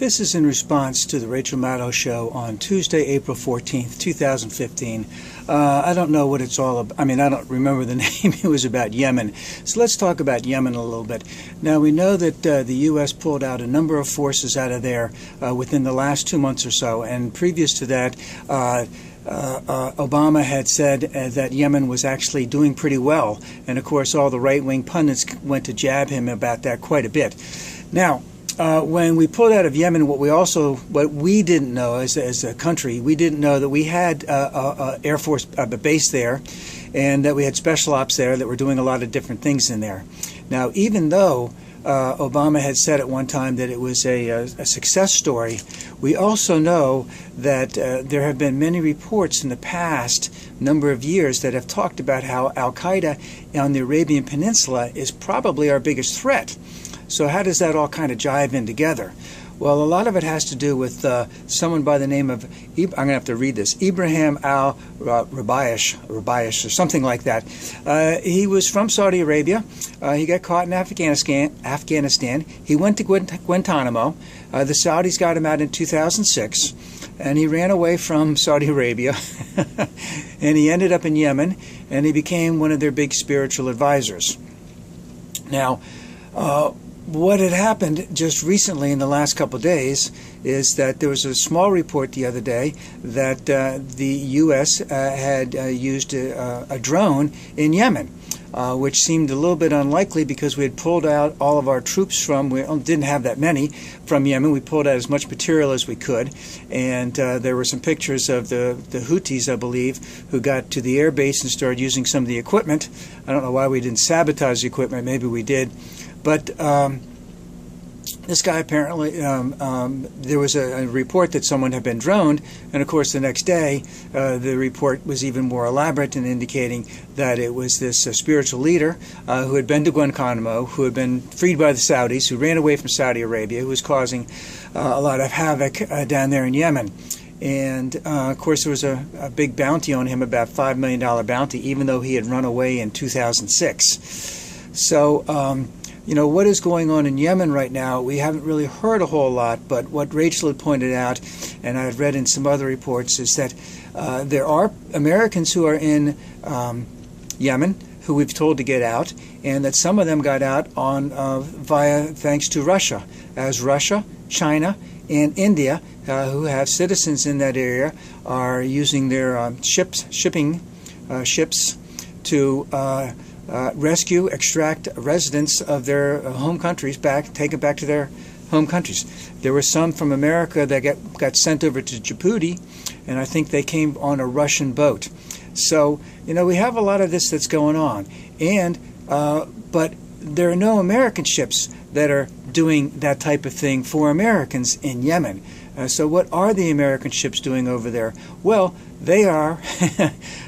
This is in response to the Rachel Maddow show on Tuesday, April 14th, 2015. I don't know what it's all about. I mean, I don't remember the name. It was about Yemen. So let's talk about Yemen a little bit. Now, we know that the U.S. pulled out a number of forces out of there within the last 2 months or so. And previous to that, Obama had said that Yemen was actually doing pretty well. And, of course, all the right-wing pundits went to jab him about that quite a bit. Now, when we pulled out of Yemen, what we didn't know as a country, we didn't know that we had Air Force base there, and that we had special ops there that were doing a lot of different things in there. Now, even though Obama had said at one time that it was a success story, we also know that there have been many reports in the past number of years that have talked about how Al-Qaeda on the Arabian Peninsula is probably our biggest threat. So how does that all kind of jive in together? Well, a lot of it has to do with someone by the name of, I'm going to have to read this, Ibrahim al-Rubayish, or something like that. He was from Saudi Arabia. He got caught in Afghanistan. He went to Guantanamo. The Saudis got him out in 2006, and he ran away from Saudi Arabia, and he ended up in Yemen, and he became one of their big spiritual advisors. Now, what had happened just recently in the last couple of days is that there was a small report the other day that the U.S. had used a drone in Yemen, which seemed a little bit unlikely because we had pulled out all of our troops we didn't have that many from Yemen. We pulled out as much material as we could, and there were some pictures of the Houthis, I believe, who got to the air base and started using some of the equipment. I don't know why we didn't sabotage the equipment. Maybe we did. But this guy apparently, there was a report that someone had been droned, and of course the next day the report was even more elaborate in indicating that it was this spiritual leader who had been to Guantanamo, who had been freed by the Saudis, who ran away from Saudi Arabia, who was causing a lot of havoc down there in Yemen. And, of course, there was a big bounty on him, about $5 million bounty, even though he had run away in 2006. So, you know, what is going on in Yemen right now, we haven't really heard a whole lot, but what Rachel had pointed out, and I've read in some other reports, is that there are Americans who are in Yemen who we've told to get out, and that some of them got out thanks to Russia, as Russia, China, and India, who have citizens in that area, are using their shipping ships to rescue, extract residents of their home countries take it back to their home countries. There were some from America that got sent over to Djibouti, and I think they came on a Russian boat. So, you know, we have a lot of this that's going on, and but there are no American ships that are doing that type of thing for Americans in Yemen. So what are the American ships doing over there? Well, they are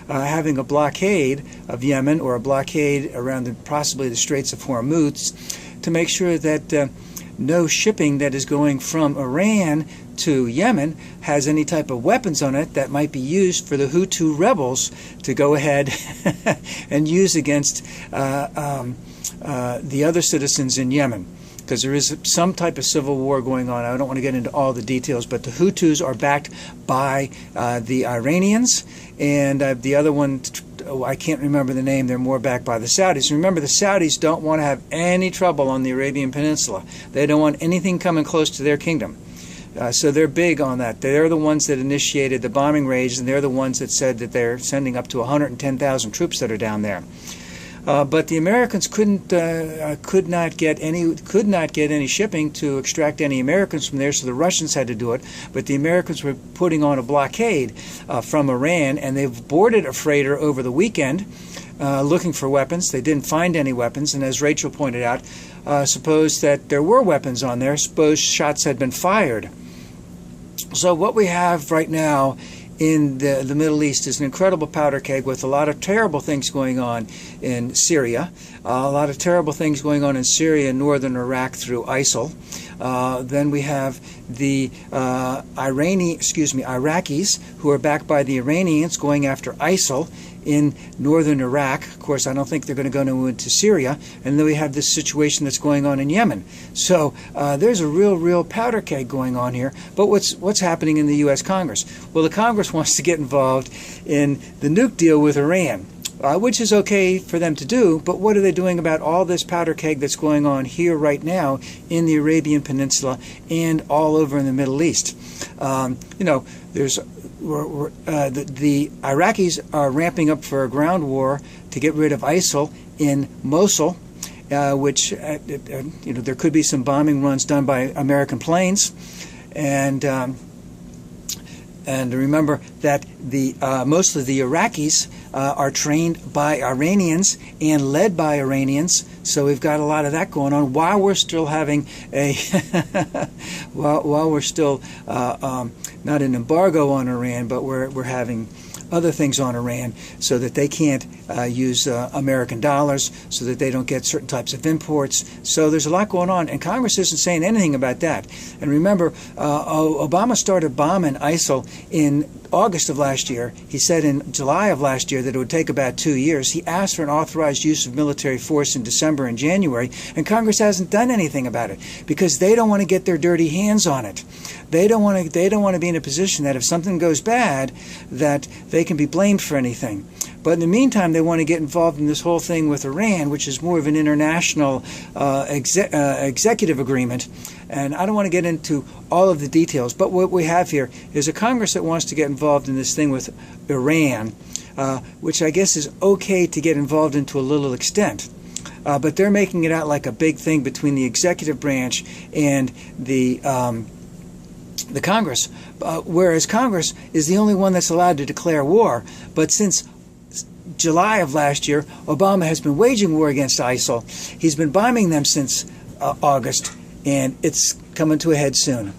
having a blockade of Yemen, or a blockade around possibly the Straits of Hormuz, to make sure that no shipping that is going from Iran to Yemen has any type of weapons on it that might be used for the Hutu rebels to go ahead and use against the other citizens in Yemen. Because there is some type of civil war going on. I don't want to get into all the details, but the Hutus are backed by the Iranians, and the other one, I can't remember the name, they're more backed by the Saudis. Remember, the Saudis don't want to have any trouble on the Arabian Peninsula. They don't want anything coming close to their kingdom. So they're big on that. They're the ones that initiated the bombing raids, and they're the ones that said that they're sending up to 110,000 troops that are down there. But the Americans could not get any shipping to extract any Americans from there, so the Russians had to do it. But the Americans were putting on a blockade from Iran, and they've boarded a freighter over the weekend looking for weapons. They didn't find any weapons, and as Rachel pointed out, suppose that there were weapons on there. Suppose shots had been fired. So what we have right now in the Middle East is an incredible powder keg with a lot of terrible things going on in Syria, a lot of terrible things going on in Syria and northern Iraq through ISIL. Then we have the Iraqis who are backed by the Iranians going after ISIL in northern Iraq. Of course, I don't think they're going to go into Syria. And then we have this situation that's going on in Yemen. So there's a real powder keg going on here. But what's happening in the U.S. Congress? Well, the Congress wants to get involved in the nuke deal with Iran. Which is okay for them to do, but what are they doing about all this powder keg that's going on here right now in the Arabian Peninsula and all over in the Middle East? There's the Iraqis are ramping up for a ground war to get rid of ISIL in Mosul, which there could be some bombing runs done by American planes, and remember that most of the Iraqis are trained by Iranians and led by Iranians, so we've got a lot of that going on while we're still having a while we're still not an embargo on Iran, but we're having other things on Iran so that they can't use American dollars, so that they don't get certain types of imports. So there's a lot going on, and Congress isn't saying anything about that. And remember, Obama started bombing ISIL in August of last year. He said in July of last year that it would take about 2 years. He asked for an authorized use of military force in December and January, and Congress hasn't done anything about it because they don't want to get their dirty hands on it. They don't want to be in a position that if something goes bad, that they can be blamed for anything. But in the meantime, they want to get involved in this whole thing with Iran, which is more of an international executive agreement. And I don't want to get into all of the details, but what we have here is a Congress that wants to get involved in this thing with Iran, which I guess is okay to get involved in to a little extent. But they're making it out like a big thing between the executive branch and the Congress, whereas Congress is the only one that's allowed to declare war. But since July of last year, Obama has been waging war against ISIL. He's been bombing them since August, and it's coming to a head soon.